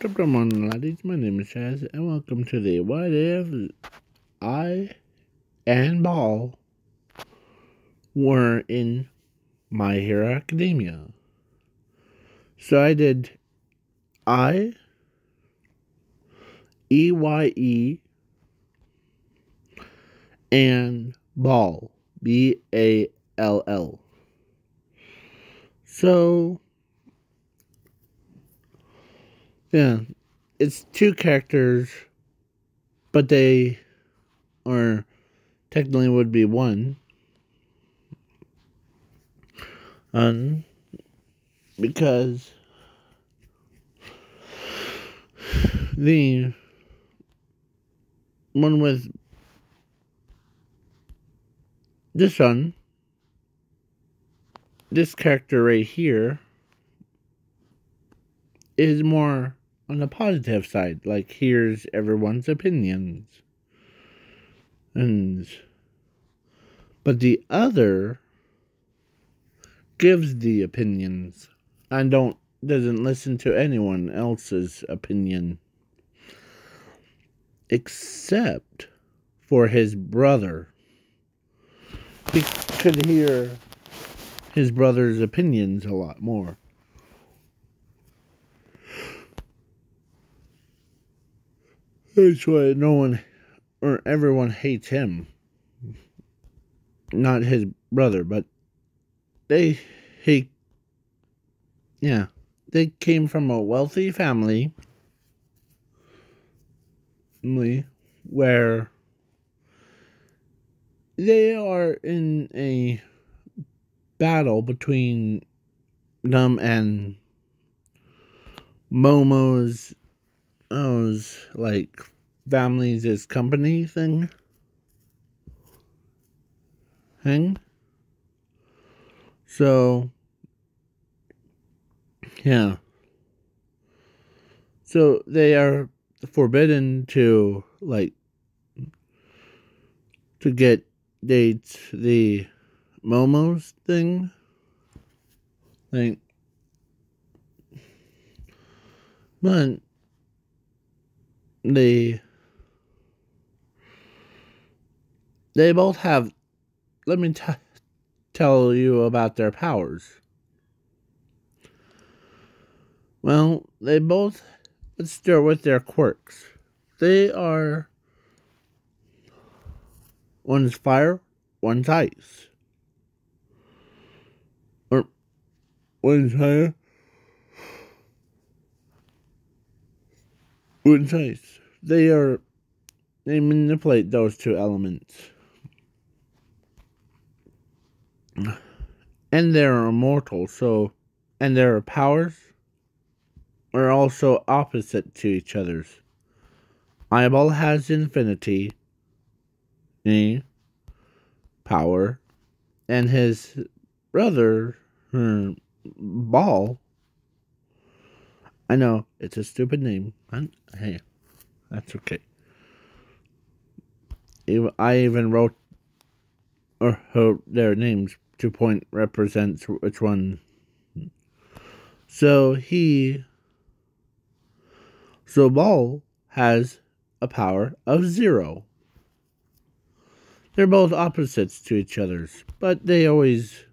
Good morning, laddies. My name is Chaz, and welcome to the What If I and Ball were in My Hero Academia. So I did I, EYE, and Ball, BALL. So, yeah, it's two characters, but they are technically would be one. Because the one with this one, this character right here, is more on the positive side. Like, here's everyone's opinions. But the other gives the opinions and doesn't listen to anyone else's opinion. Except for his brother. He could hear his brother's opinions a lot more. That's why no one or everyone hates him. Not his brother, but they came from a wealthy family where they are in a battle between them and Momo's like family's company thing. So yeah. So they are forbidden to get dates the Momo's thing. But they both have. Let me tell you about their powers. Well, they both. Let's start with their quirks. They are. One's fire, one's ice. Or one's fire, one's ice. They manipulate those two elements. And they're immortal, and their powers are also opposite to each other's. Eyeball has infinity power, and his brother, Ball. I know it's a stupid name. Hey, that's okay. I even wrote their names to point represents which one. So Ball has a power of 0. They're both opposites to each other's, but they always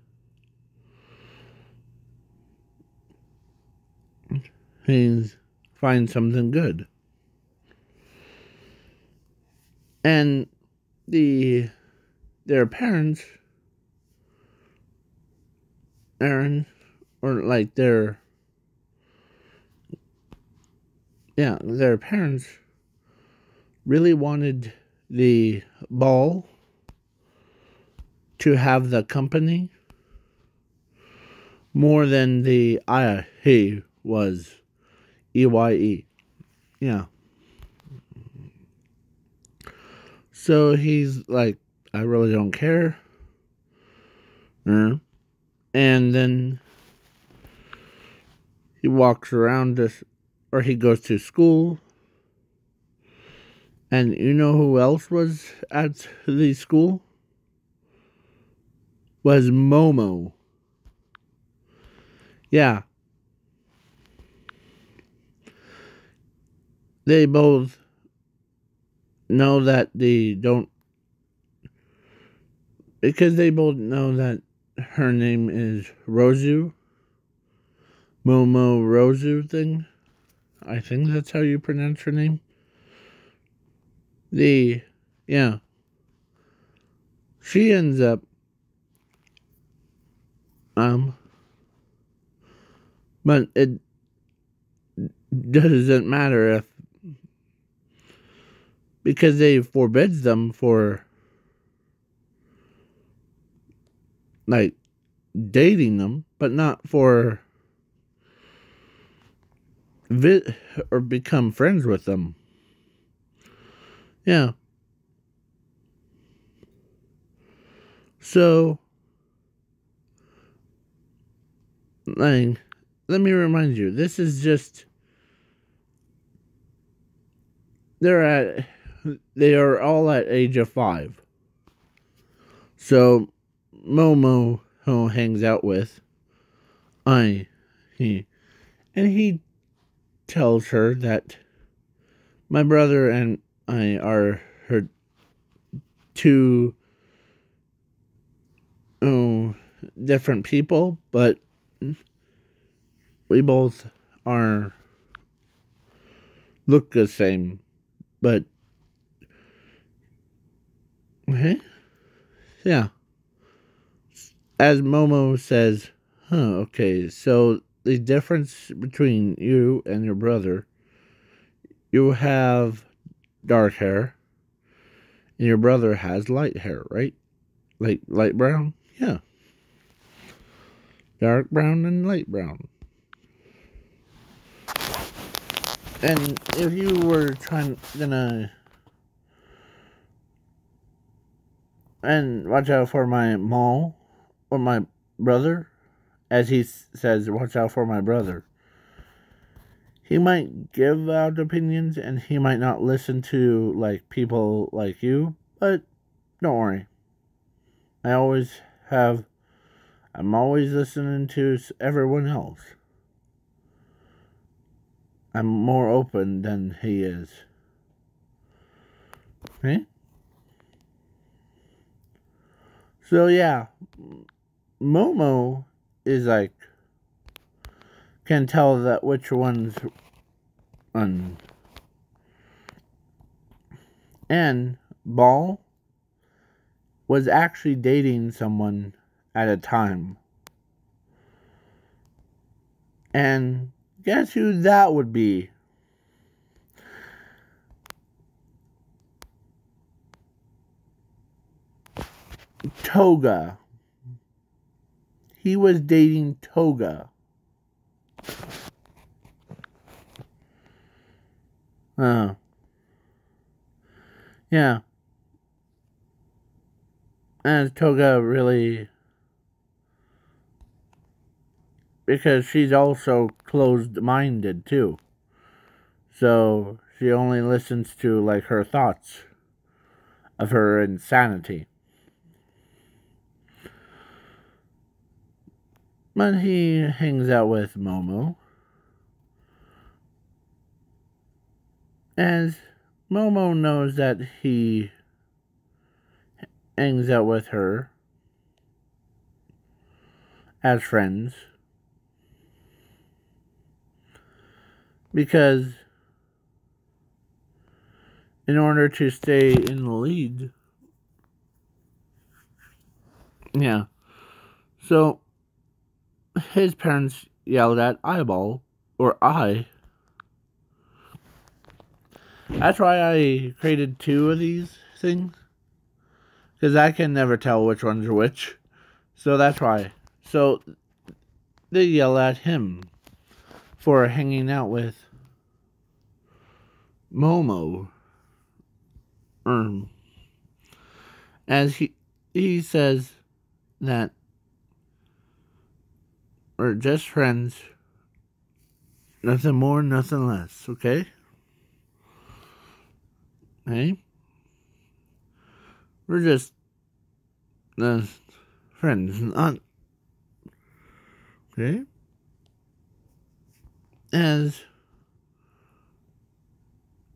find something good. And their parents, Aaron, or like their parents really wanted the Ball to have the company more than he was EYE. Yeah. So he's like, I really don't care. And then he walks around or he goes to school. And you know who else was at the school? Was Momo. Yeah. they both know that they don't, because they both know that her name is Rozu, Momo Rozu thing. I think that's how you pronounce her name. Yeah. She ends up, but it doesn't matter if, because they forbids them for, like, dating them, but not for or become friends with them. Yeah. So, like, let me remind you, this is just, they are all at age of 5. So, Momo, who hangs out with, and he tells her that my brother and I are her two different people, but we both look the same. But okay, yeah. As Momo says, okay, so the difference between you and your brother, you have dark hair, and your brother has light hair, right? Like light brown? Yeah. Dark brown and light brown. And if you were gonna, and watch out for my mall, or my brother, as he says, watch out for my brother. He might give out opinions, and he might not listen to, like, people like you, but don't worry. I'm always listening to everyone else. I'm more open than he is. Okay? So yeah, Momo is like, can tell that which one's and Ball was actually dating someone at a time. And guess who that would be? Toga. He was dating Toga. Yeah. And Toga really, because she's also closed-minded too. So she only listens to, like, her thoughts of her insanity. But he hangs out with Momo. As Momo knows that he hangs out with her as friends, because in order to stay in the league, yeah. So his parents yelled at Eyeball, or I. That's why I created 2 of these things, because I can never tell which ones are which. So that's why. So they yell at him for hanging out with Momo. As he says that we're just friends, nothing more, nothing less, okay? Hey? We're just friends, not, okay? As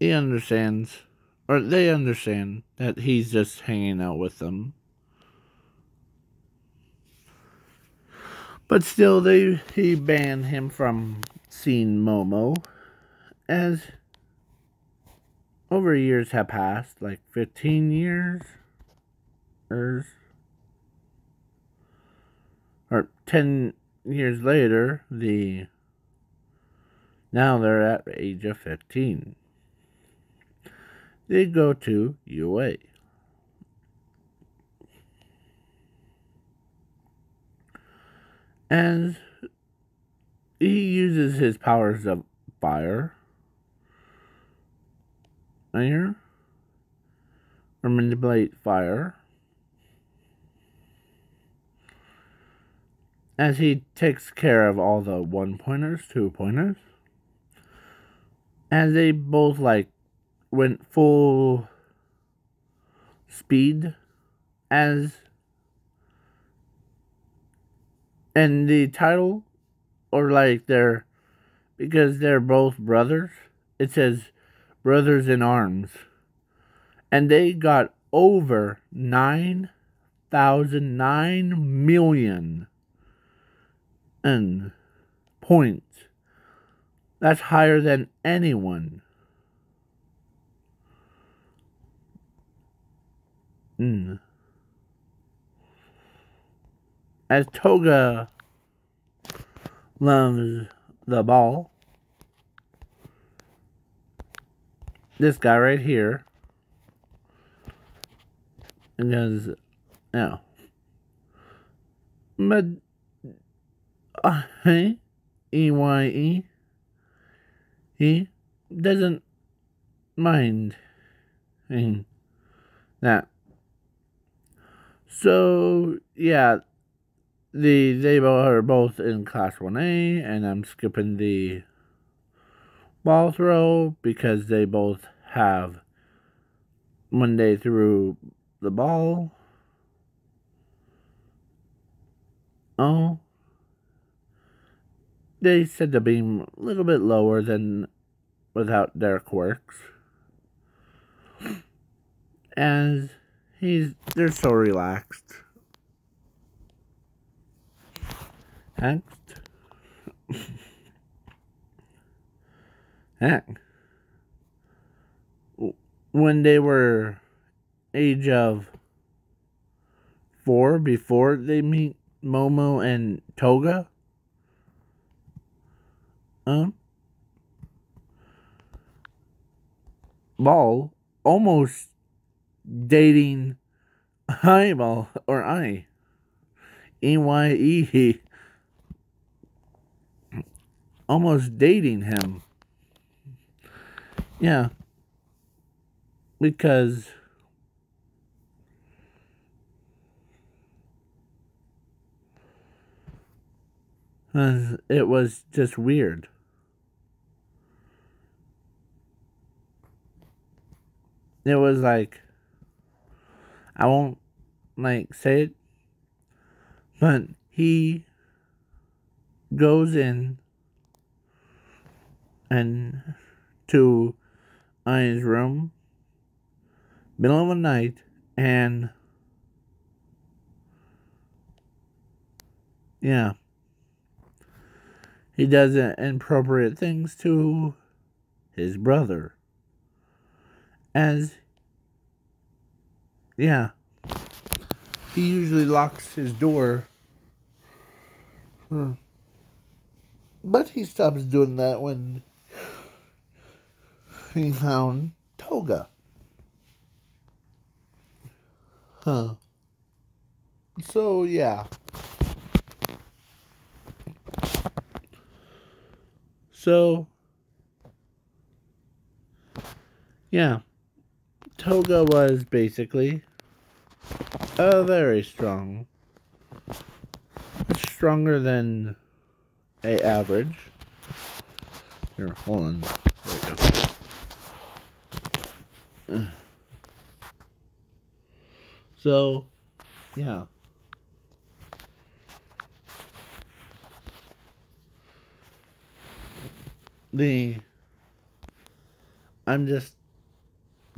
he understands, or they understand, that he's just hanging out with them. But still, he banned him from seeing Momo, as over years have passed, like 15 years, or 10 years later, now they're at the age of 15. They go to UA. And he uses his powers of fire, or manipulate fire, as he takes care of all the 1-pointers, 2-pointers, as they both went full speed, and the title, or because they're both brothers, it says Brothers in Arms, and they got over 9 million points. That's higher than anyone. As Toga loves the ball, this guy right here, and goes, no. But, EYE, he doesn't mind that. So, yeah, they are both in Class 1A, and I'm skipping the ball throw because they both have, when they threw the ball, they said the beam a little bit lower than without their quirks. As they're so relaxed. Next. Heck. When they were age of 4, before they meet Momo and Toga, Ball almost dating Eyeball, or EYE, almost dating him. Yeah. Because it was just weird. It was like, I won't say it, but he goes in and to I's room, middle of the night, and yeah, he does inappropriate things to his brother. As, yeah, he usually locks his door. But he stops doing that when he found Toga. So, yeah. So, yeah. Toga was basically very strong. Stronger than a average. Here, hold on. There we go. So, yeah. I'm just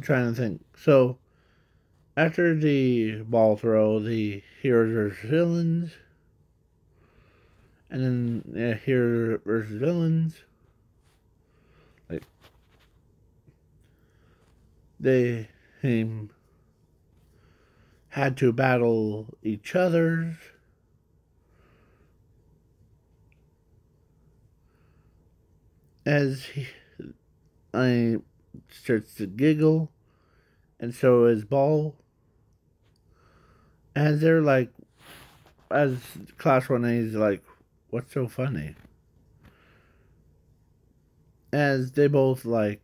trying to think. So, after the ball throw, the heroes versus villains, and then hero versus villains, like they had to battle each other. As I starts to giggle, and so is Ball. As they're like, as Class 1A is like, what's so funny? As they both like,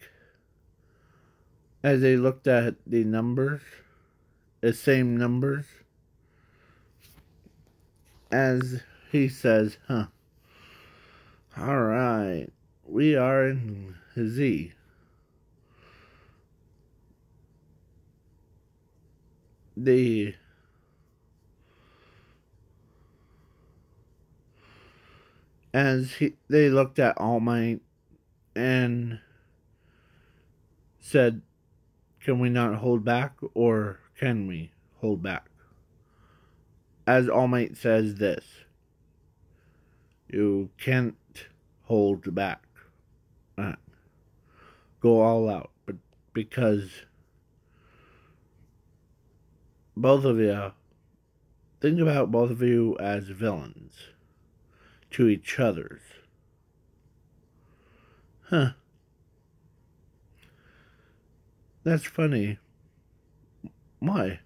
as they looked at the numbers, the same numbers, as he says, huh, alright, we are in Z. They looked at All Might and said, can we not hold back, or can we hold back? As All Might says this, you can't hold back. Go all out. But because both of you, think about both of you as villains to each other's. Huh. That's funny. Why?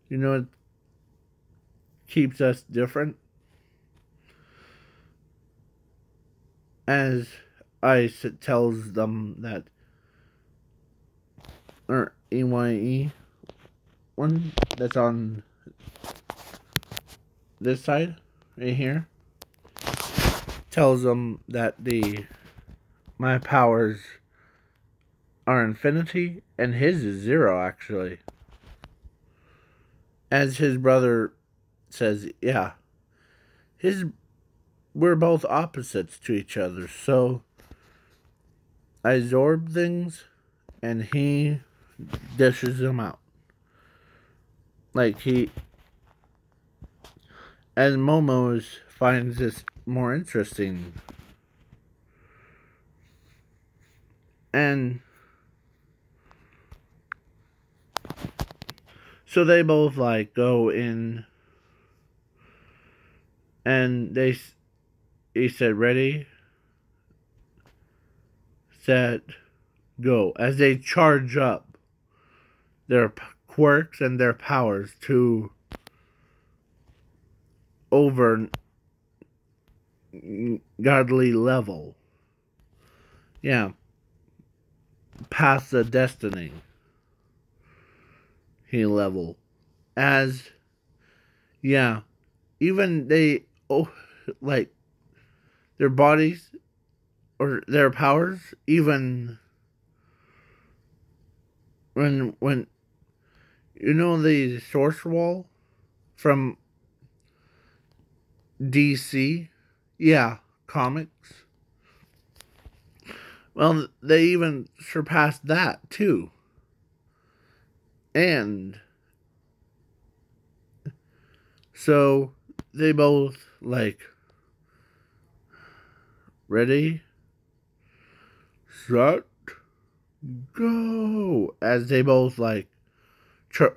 You know what keeps us different? As Ice tells them that, or EYE one that's on this side, right here, tells them that my powers are infinity, and his is 0, actually. As his brother says, yeah, we're both opposites to each other, so I absorb things, and he dishes them out. Like as Momo finds this more interesting. And so they both like go in, and he said, ready, set, go, as they charge up their quirks and their powers to over godly level. Yeah. Past the destiny he level. As, yeah, even like, their bodies or their powers, even when you know the Source Wall from DC, yeah, comics. Well, they even surpassed that too. And so they both like, ready, set, go, as they both like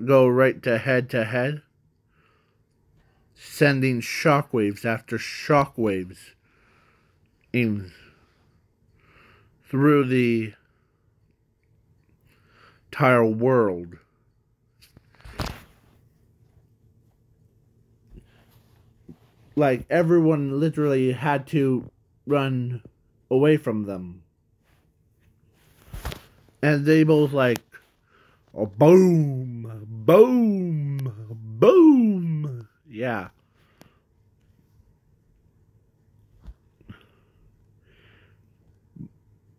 go right to head, sending shockwaves after shockwaves in through the entire world. Like, everyone literally had to run away from them. And they both like, oh, boom, boom, boom. Yeah.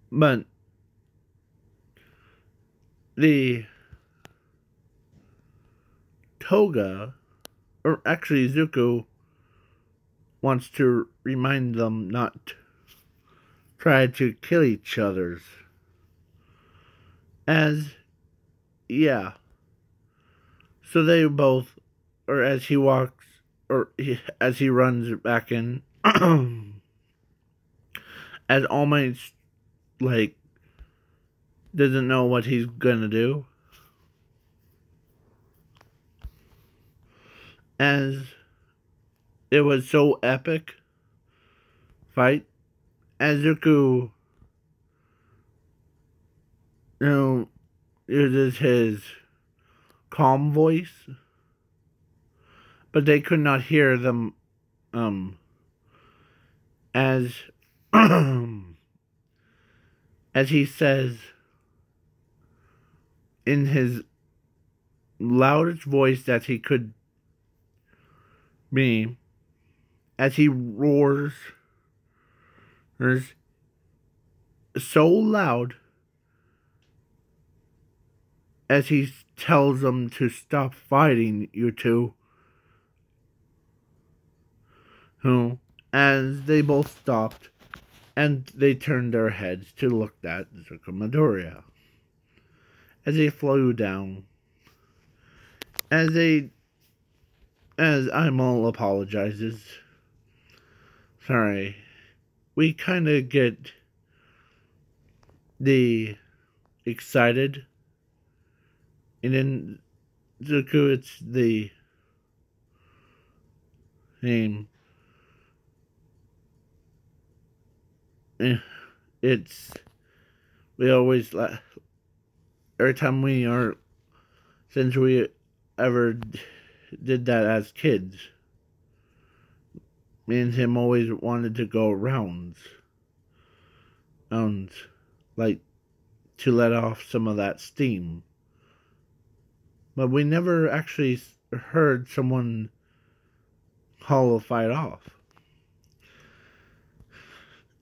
But the Toga, or actually Zuko, wants to remind them not tried to kill each other's. As, yeah. So they both, or as he walks, as he runs back in, as All Might's, like, doesn't know what he's gonna do. As it was so epic fight, as Zuko, uses his calm voice, but they could not hear them, as, as he says in his loudest voice that he could be, as he roars so loud, as he tells them to stop fighting, you two. As they both stopped, and they turned their heads to look at Zuko Midoriya. As they flew down, as Aimal apologizes. Sorry, we kind of get the excited, and in Zuko, it's the name. It's, we always, every time we are, since we ever did that as kids, me and him always wanted to go rounds, like, to let off some of that steam. But we never actually heard someone call a fight off.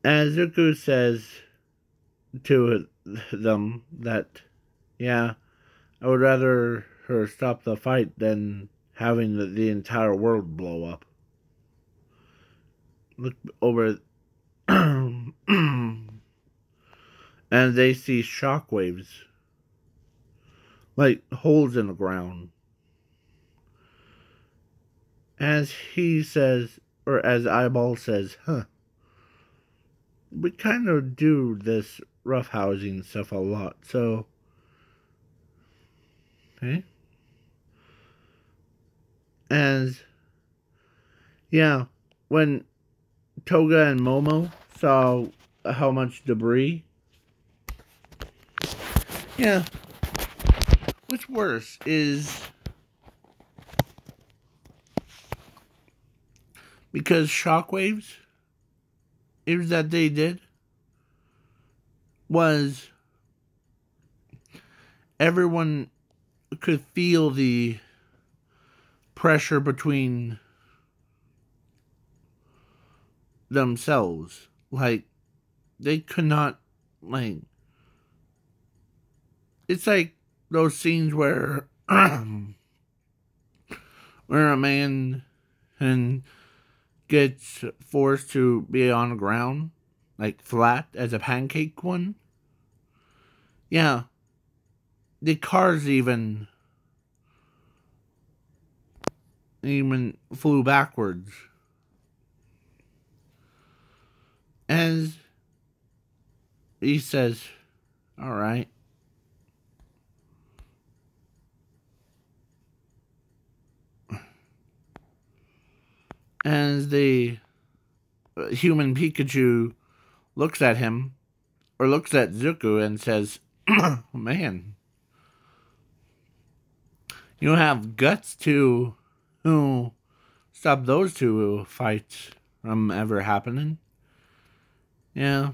As Zuko says to them that, yeah, I would rather her stop the fight than having the entire world blow up. Look over, and they see shockwaves, like holes in the ground. As he says, or as Eyeball says, we kind of do this roughhousing stuff a lot, so, okay. As, yeah, when Toga and Momo saw how much debris, yeah, what's worse is, because shockwaves, is that they did, was everyone could feel the pressure between themselves. Like, they could not, like, it's like those scenes where where a man gets forced to be on the ground, like flat as a pancake one. Yeah, the cars even flew backwards. As he says, all right. As the human Pikachu looks at him, or looks at Zuko and says, man, you have guts to stop those two fights from ever happening. Yeah.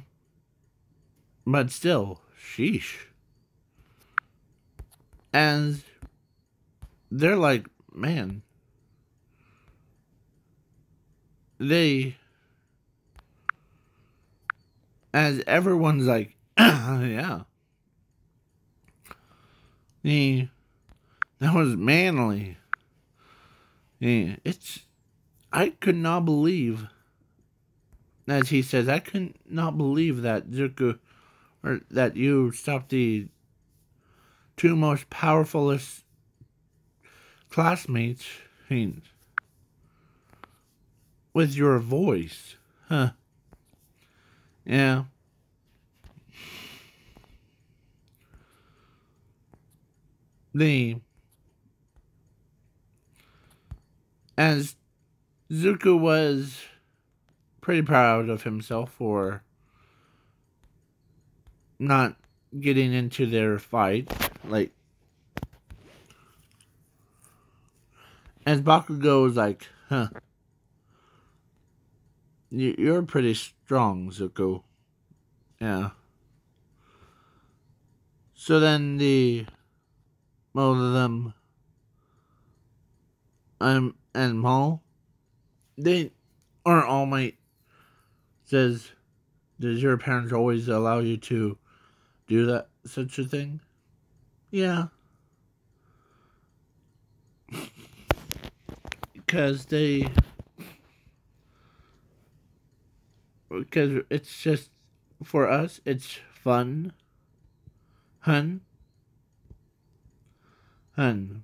But still, sheesh. And they're like, man, as everyone's like, yeah. That was manly. Yeah, I could not believe as he says, I could not believe that Zuko, or that you stopped the two most powerfulest classmates with your voice. Huh. Yeah. The as Zuko was pretty proud of himself for not getting into their fight. Like, as Bakugo was like, huh, you're pretty strong, Zuko. Yeah. So then both of them, and Maul, they, or All Might says, does your parents always allow you to do that, such a thing? Yeah. Because because it's just, for us, it's fun. Hun. Hun.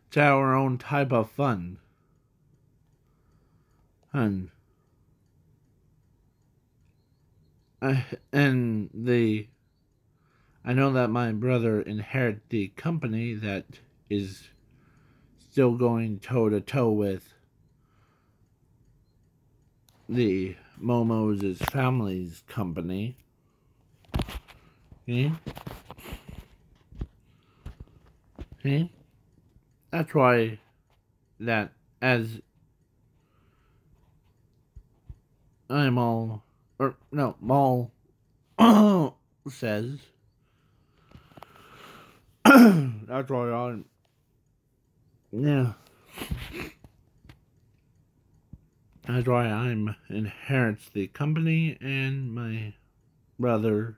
It's our own type of fun. Hun. And I know that my brother inherited the company that is still going toe to toe with the Momo's family's company. Okay? Okay? That's why that, as I'm all, or no, Maul says, that's why I'm, yeah, that's why I'm inherits the company, and my brother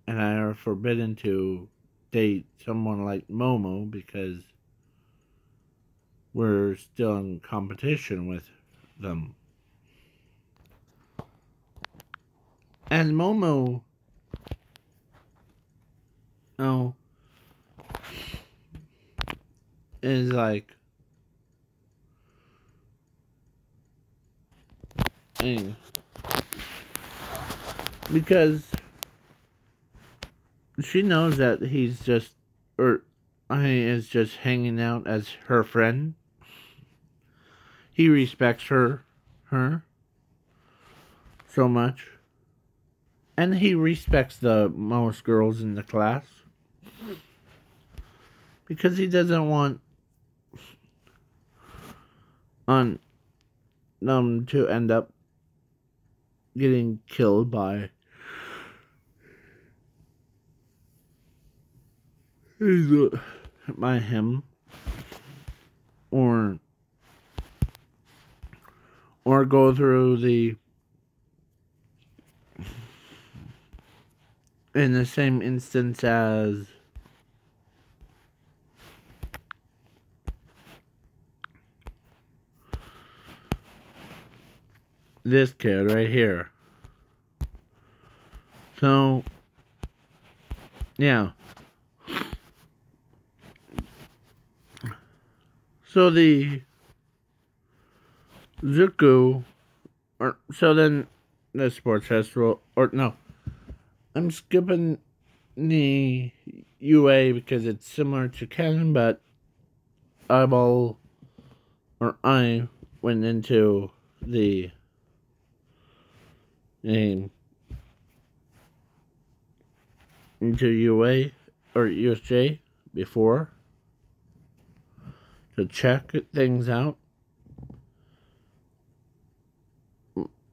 and I are forbidden to date someone like Momo because we're still in competition with them. And Momo, oh, is like, anyway, because she knows that he's just, or he is just hanging out as her friend. He respects her so much, and he respects the most girls in the class because he doesn't want on them to end up getting killed by him, or go through in the same instance as this kid right here. So, yeah. So the Zuko, or so then the sports festival, or no, I'm skipping the UA because it's similar to canon, but I went into the name into UA or USJ before to check things out.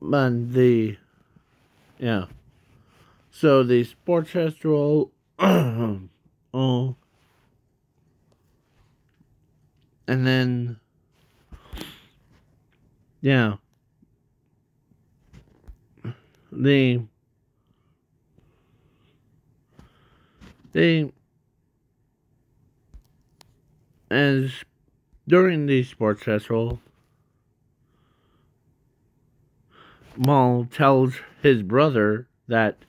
And yeah. So the sports festival, oh, and then, yeah, the as during the sports festival, Maul tells his brother that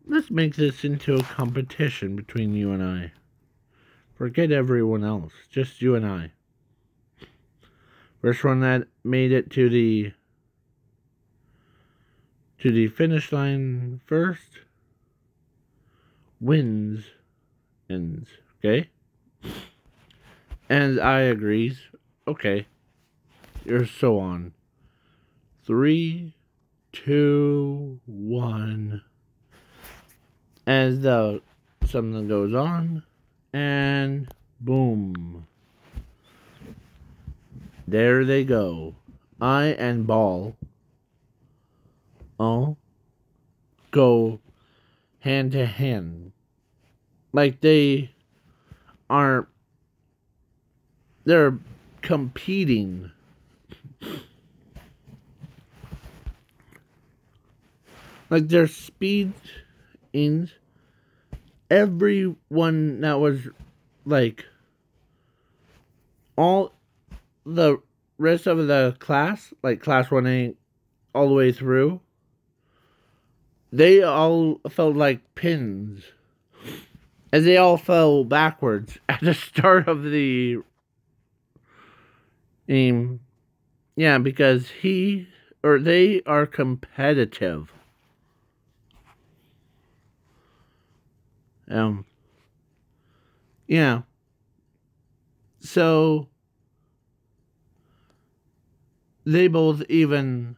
let's make this into a competition between you and I. Forget everyone else, just you and I. First one that made it to the finish line first wins. Okay? And I agrees. Okay. You're so on. 3, 2, 1. As something goes on, and boom. There they go. I and Ball go hand to hand. Like they're competing. Like their speed in everyone that was like all the rest of the class, like class 1A all the way through, they all felt like pins. As they all fell backwards at the start of the game. Yeah, because they are competitive. Yeah. So they both even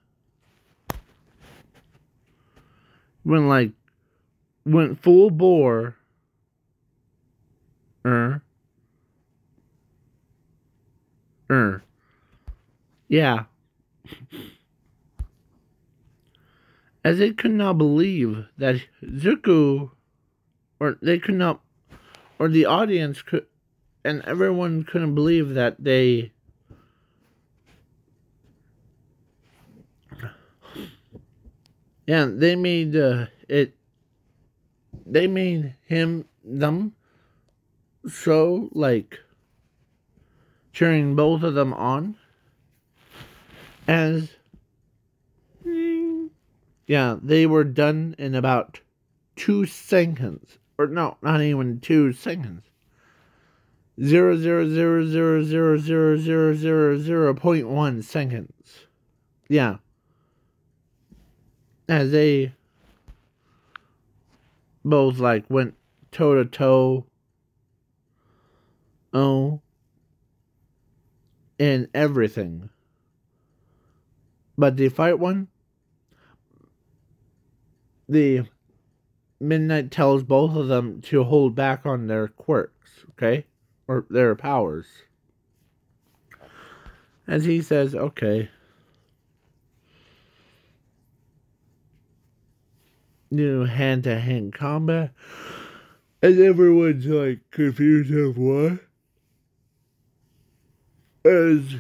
went full bore. Yeah. As they could not believe that Zuko, or they could not, or the audience could, and everyone couldn't believe that they made they made them so like cheering both of them on as they were done in about 2 seconds, or no, not even 2 seconds. 0.1 seconds. Yeah. As they both went toe to toe. And everything. But the fight one, the Midnight tells both of them to hold back on their quirks, okay? Or their powers. As he says, okay. Hand-to-hand combat. And everyone's confused of what? As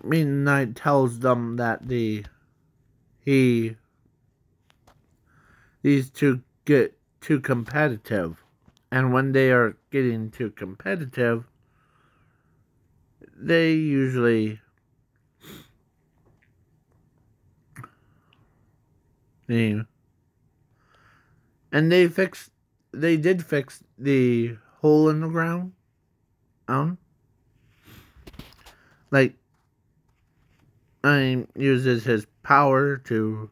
Midnight tells them that these two get too competitive, and when they are getting too competitive, they usually and they did fix the hole in the ground. Uses his power to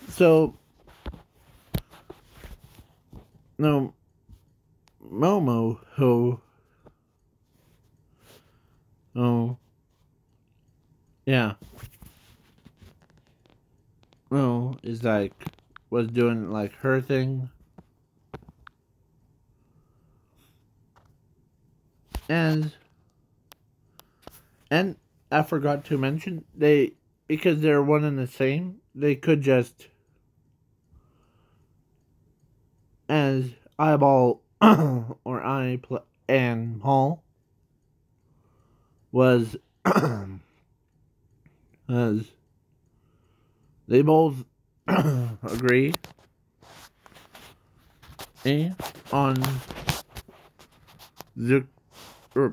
So no Momo is was doing her thing. And I forgot to mention, because they're one and the same, they could just, as Eyeball or and Hall was, as they both agree on the, or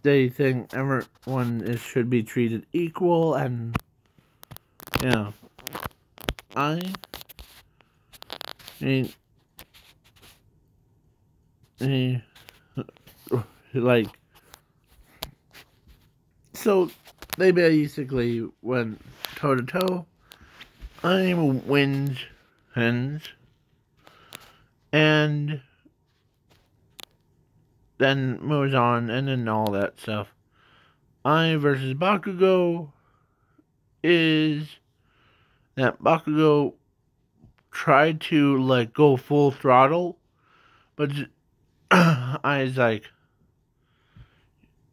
they think everyone should be treated equal, and yeah, I mean, like, so they basically went toe to toe. I wins, hens, and then moves on, and then all that stuff. I versus Bakugo is that Bakugo tried to like go full throttle, but I was like,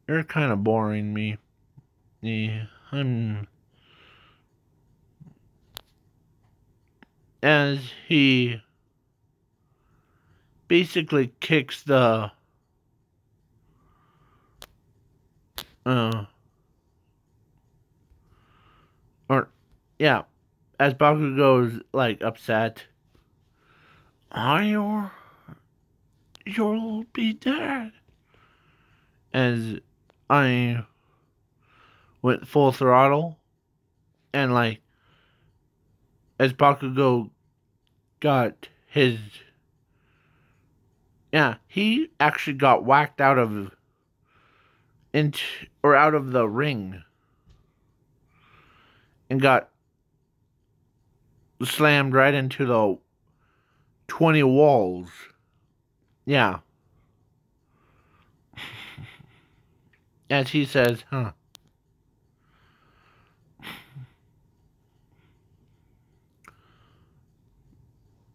"You're kind of boring me." Yeah, as he basically kicks the or yeah, as Bakugo's like upset, I you'll be dead. As I went full throttle, and like as Bakugo got his, yeah, he actually got whacked out of into or out of the ring and got slammed right into the 20 walls. Yeah. As he says, huh.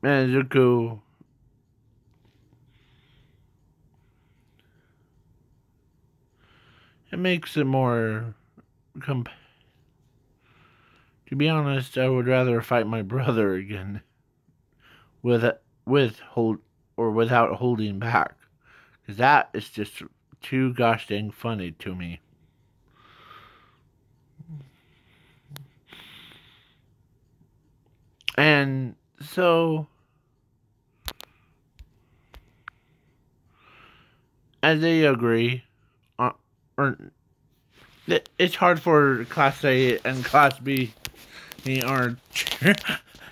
And Zuko, it makes it more to be honest, I would rather fight my brother again with hold or without holding back, because that is just too gosh dang funny to me. And so, as they agree, or it's hard for Class A and Class B. They are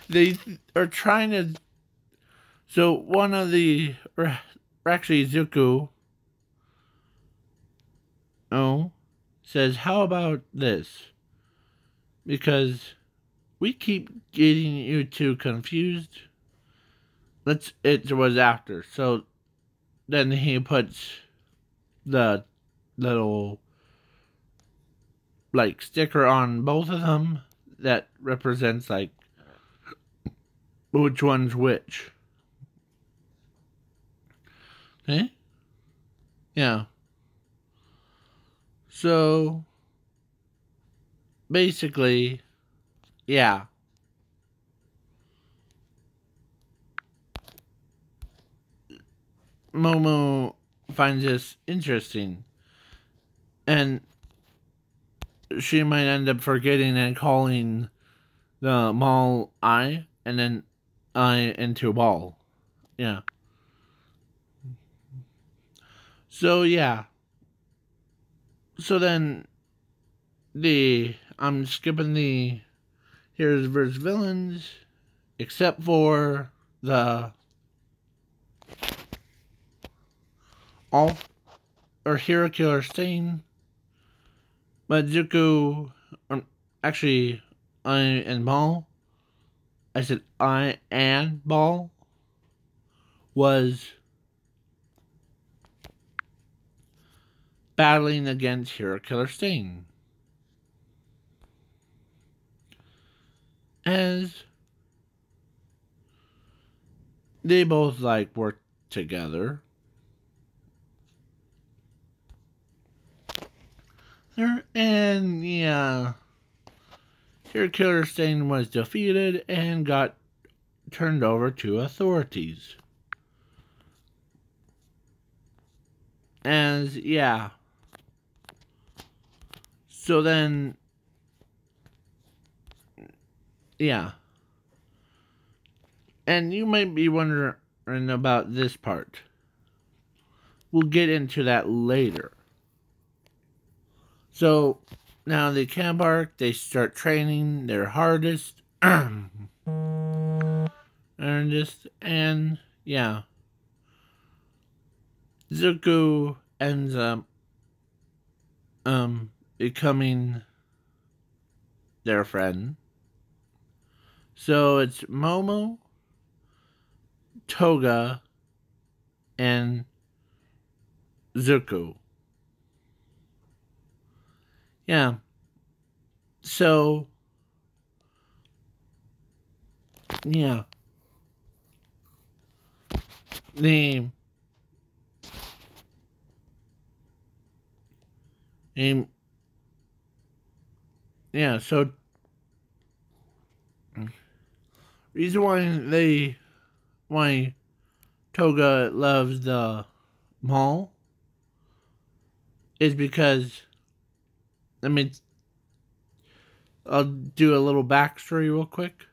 they are trying to. So one of the actually Zuko, says, "How about this? Because we keep getting you two confused. It was after." So then he puts the little like sticker on both of them that represents like which one's which. Okay? Yeah. So basically, yeah. Momo finds this interesting, and she might end up forgetting and calling the mall I, and then I into ball. Yeah. So yeah. So then I'm skipping the heroes versus villains, except for the all or Hero Killer Stain, but Zuko, actually I and Ball. I said I and Ball was battling against Hero Killer Stain. As they both like work together. And yeah, Hero Killer Stain was defeated and got turned over to authorities. As yeah. So then yeah. And you might be wondering, and about this part. We'll get into that later. So now the Camp Arc, they start training their hardest, earnest, and yeah, Zuko ends up becoming their friend. So it's Momo, Toga, and Zuko. Yeah. So yeah. The the yeah, so reason why Toga loves the mall is because I'll do a little backstory real quick.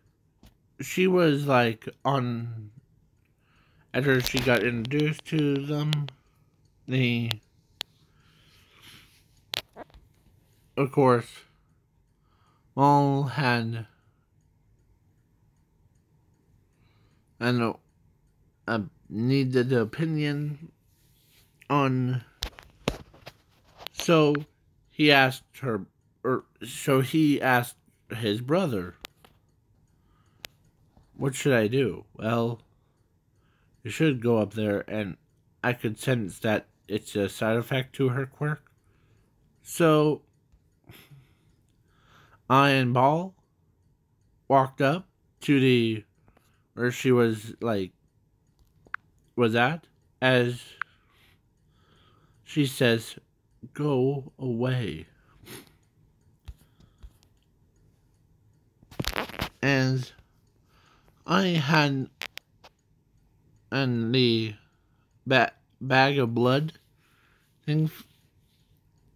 She was like on after she got introduced to them, the of course Maul had needed the opinion on, so he asked her, or so he asked his brother, what should I do? Well, you should go up there, and I could sense that it's a side effect to her quirk. So I and Ball walked up to the where she was at, as she says, go away. And I had and the bag of blood thing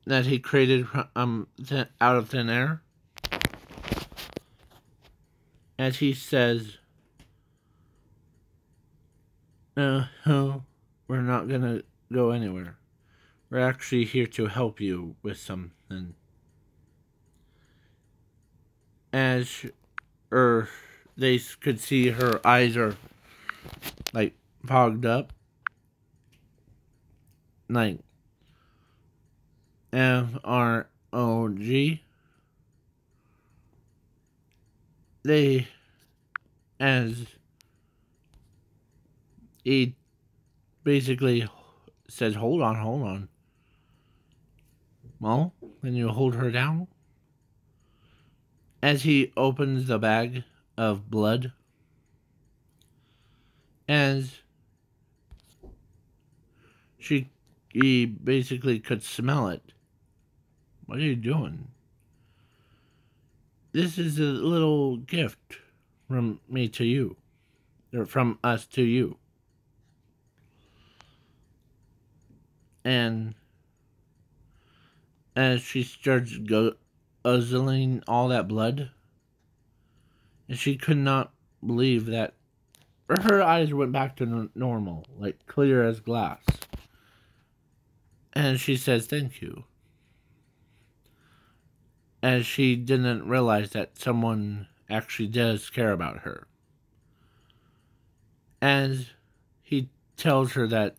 that he created out of thin air. As he says, oh, we're not gonna go anywhere. We're actually here to help you with something. As they could see her eyes are like fogged up, like FROG. They, as he basically says, hold on. Well, can you hold her down? As he opens the bag of blood, as he basically could smell it. What are you doing? This is a little gift from me to you, or from us to you. And as she starts guzzling all that blood, and she could not believe that her eyes went back to normal, like clear as glass. And she says, thank you. As she didn't realize that someone actually does care about her. As he tells her that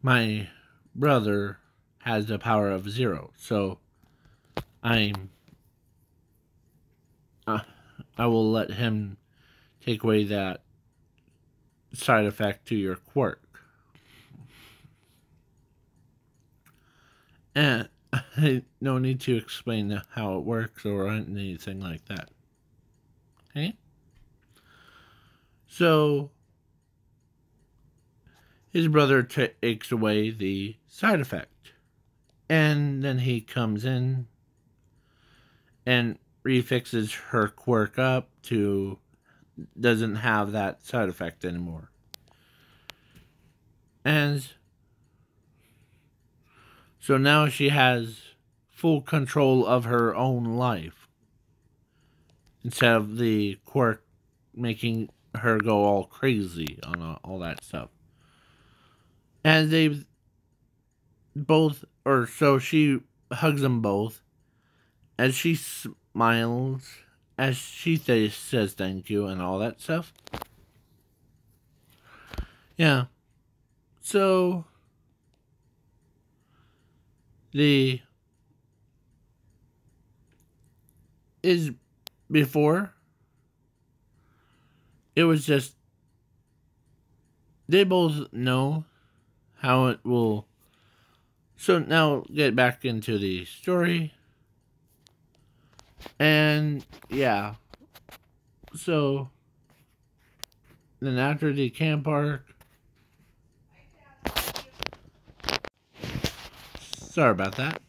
my brother has the power of 0, so I will let him take away that side effect to your quirk. And no need to explain how it works or anything like that. Okay? So his brother takes away the side effect. And then he comes in and refixes her quirk up to doesn't have that side effect anymore. And so now she has full control of her own life, instead of the quirk making her go all crazy on all that stuff. And they both, or so she hugs them both as she smiles, as she says thank you and all that stuff. Yeah. So the is before it was just they both know how it will. So now get back into the story. And yeah. So then after the camp park, sorry about that.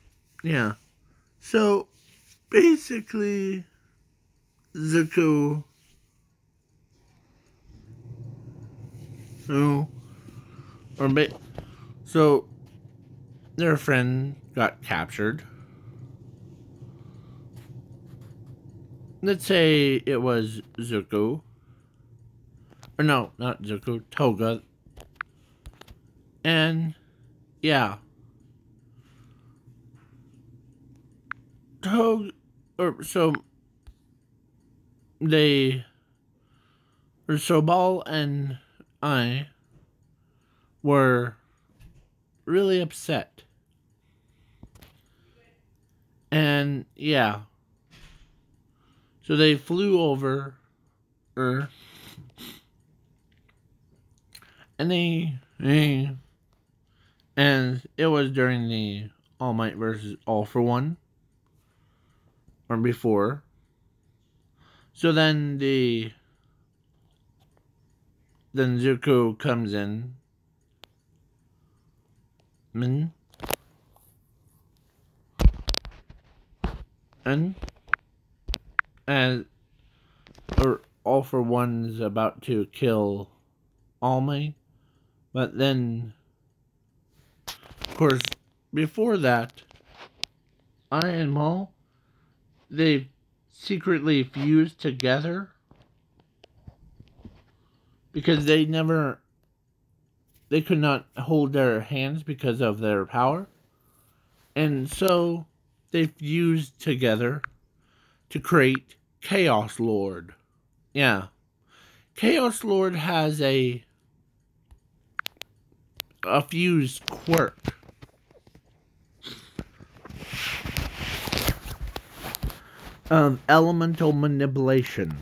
Yeah. So basically Zuko, who or so their friend got captured. Let's say it was Zuko. Or no, not Zuko, Toga. And yeah. Toga, or so they, or so Ball and I were really upset. And yeah. So they flew over Earth. And and it was during the All Might versus All for One. Or before. So then then Zuko comes in. And as or All for One's about to kill All Might. But then of course before that I and Maul, they secretly fused together because they could not hold their hands because of their power. And so they fused together to create Chaos Lord. Yeah. Chaos Lord has a fused quirk. Of elemental manipulation.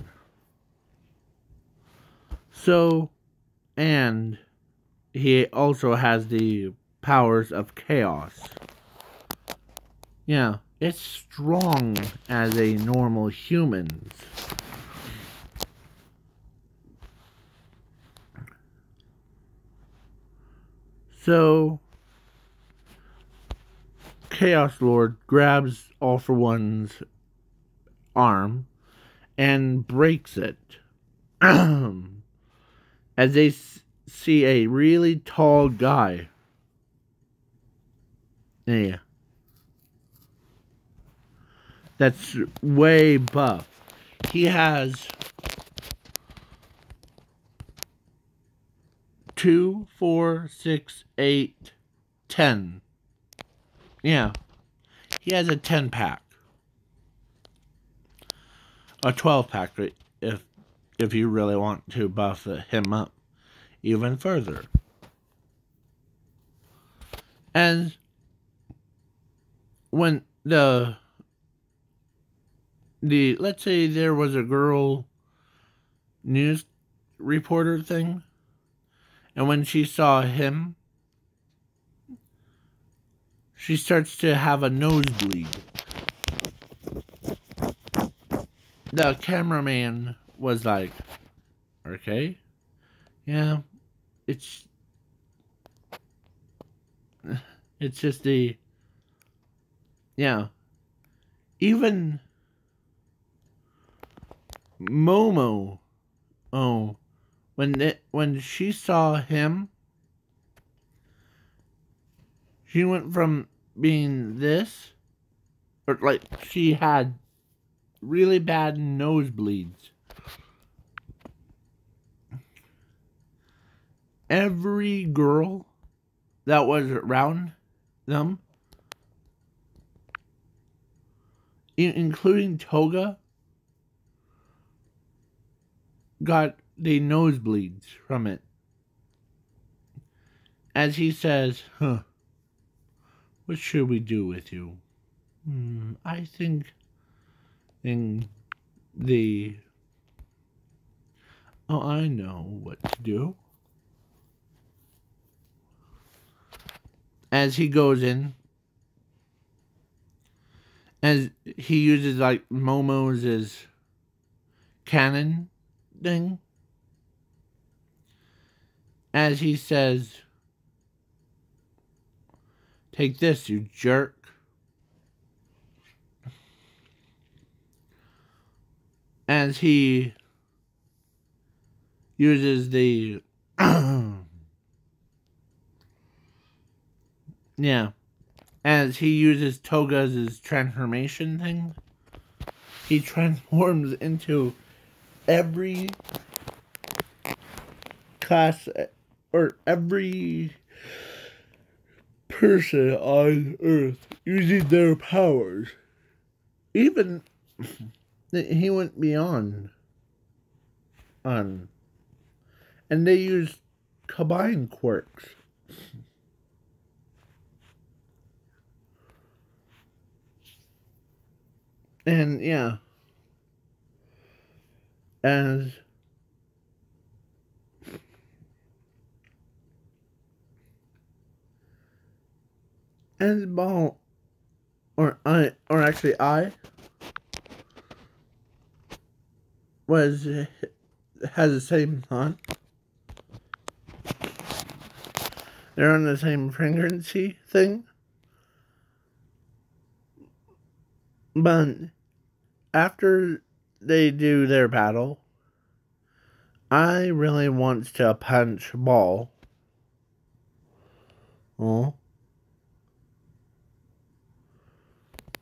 So, and he also has the powers of chaos. Yeah, it's strong as a normal human's. So, Chaos Lord grabs All for One's arm and breaks it. As they see a really tall guy. Yeah. That's way buff. He has 2, 4, 6, 8, 10. Yeah. He has a 10-pack. A 12-pack if you really want to buff him up even further. And when the let's say there was a girl news reporter thing, and when she saw him, she starts to have a nosebleed. The cameraman was like, okay, yeah, it's just yeah, even Momo, oh, when she saw him, she went from being this, or like she had really bad nosebleeds. every girl that was around them, including Toga, got the nosebleeds from it. As he says, what should we do with you? I think in the... Oh, I know what to do. As he goes in, as he uses like Momo's cannon thing, as he says, take this, you jerk. As he uses the yeah, as he uses Toga's transformation thing, he transforms into every class or every person on Earth using their powers. Even he went beyond on, and they used combined quirks. And yeah, as Ball, I was has the same thought. They're on the same frequency thing, but after they do their battle, I really want to punch Ball. Oh.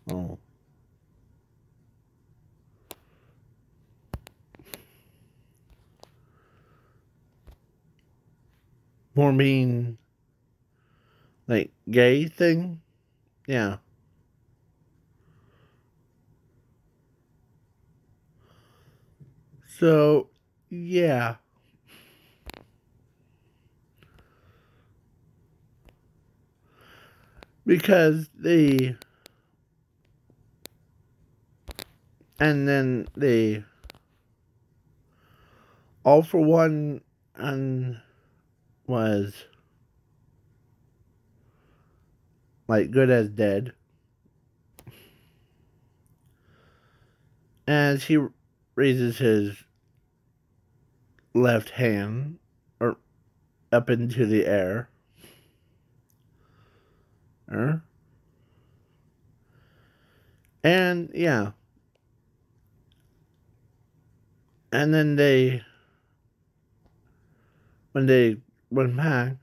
Oh. For being like gay thing? Yeah. So, yeah. Because and then the All for One and was like good as dead. As he raises his left hand or up into the air. And yeah. And then when they went back,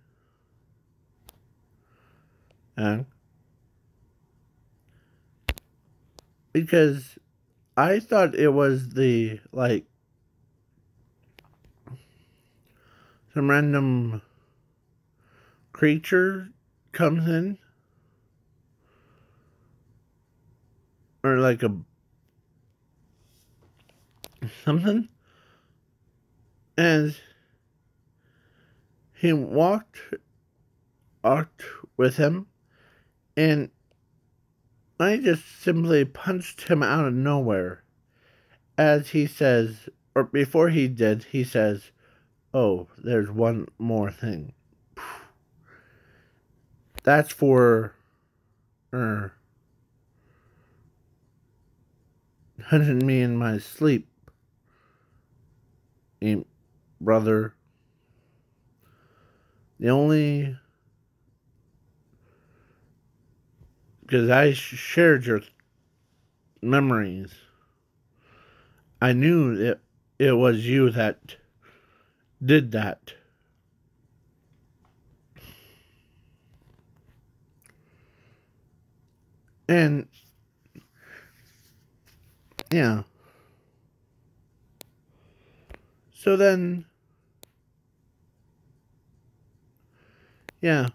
because I thought it was the, like, some random creature comes in. Or like a something. And he walked with him. And I just simply punched him out of nowhere. As he says, or before he did, he says, oh, there's one more thing. That's for hunting me in my sleep, brother. The only... Because I shared your memories. I knew it was you that did that. And yeah. So then Yeah.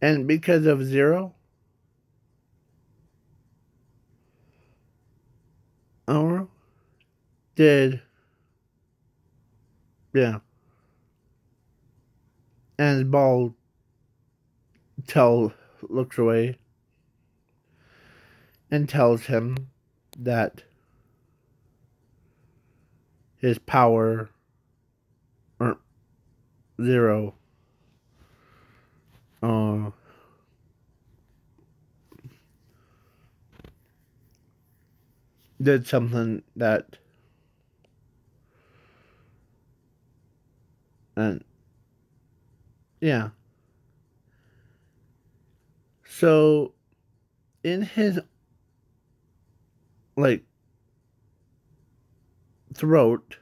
And because of Zero, or did, yeah. And Ball looks away and tells him that his power, or Zero, uh, did something that, and yeah. So in his, like, throat,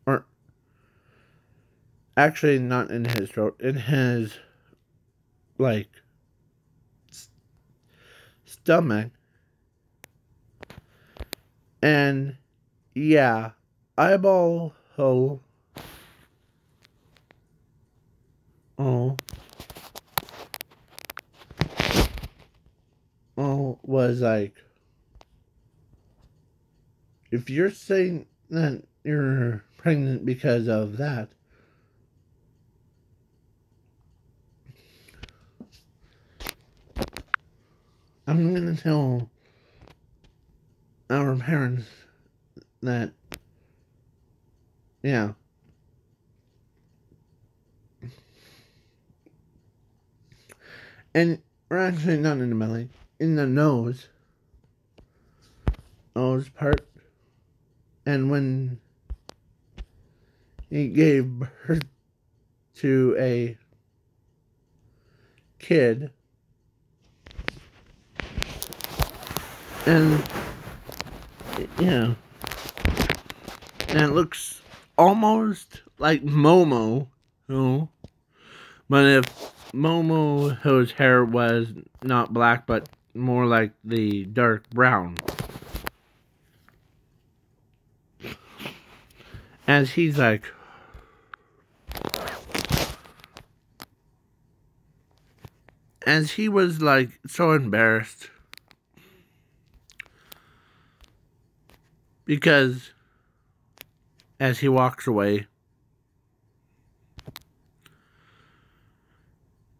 or actually not in his throat, in his, like, stomach, and yeah, Eyeball Ho, oh, was like, if you're saying that you're pregnant because of that, I'm gonna tell our parents that, yeah. And we're actually not in the belly, in the nose part. And when he gave birth to a kid, and yeah, and it looks almost like Momo, oh, but if Momo's hair was not black but more like the dark brown. As he's like, as he was like so embarrassed because as he walks away,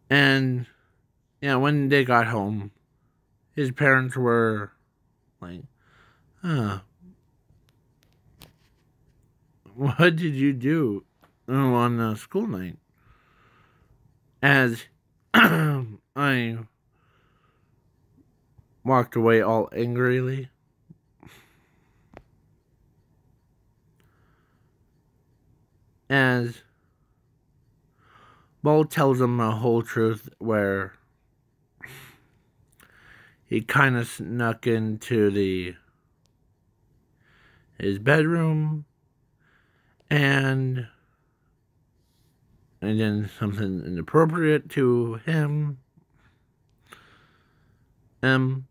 and yeah, when they got home, his parents were like, huh, what did you do on the school night? As I walked away all angrily. As Ball tells him the whole truth, where he kind of snuck into his bedroom and then something inappropriate to him. And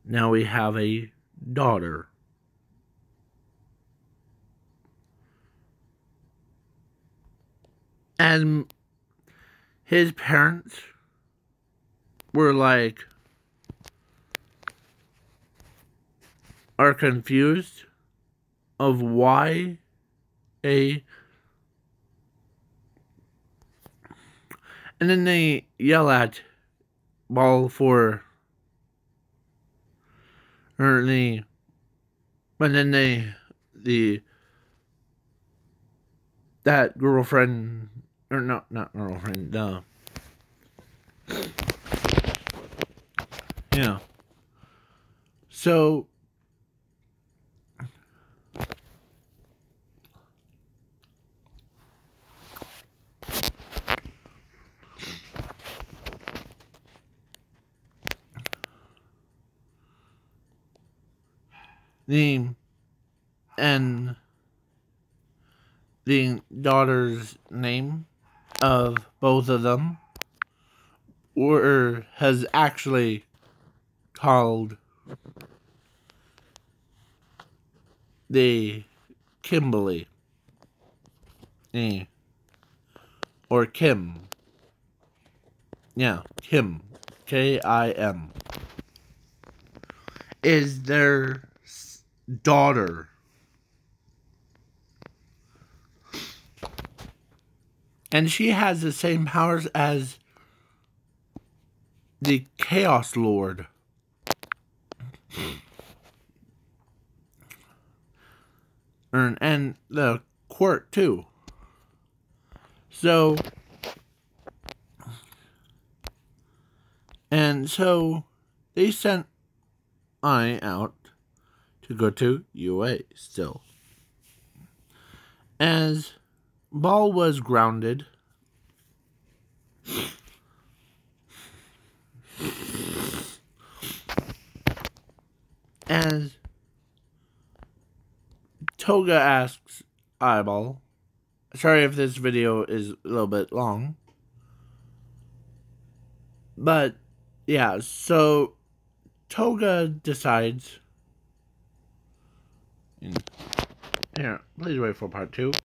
now we have a daughter. And his parents were like, are confused of why and then they yell at Ball for, or they, but then that girlfriend, or not girlfriend, yeah. So, the daughter's name of both of them has actually called the Kimberly. Or Kim. Yeah, Kim. Kim. Is their daughter. And she has the same powers as the Chaos Lord. And the Quirk, too. So... And so, they sent I out to go to UA still. As Ball was grounded, as Toga asks Eyeball, sorry if this video is a little bit long, but yeah, so Toga decides, here, please wait for part 2.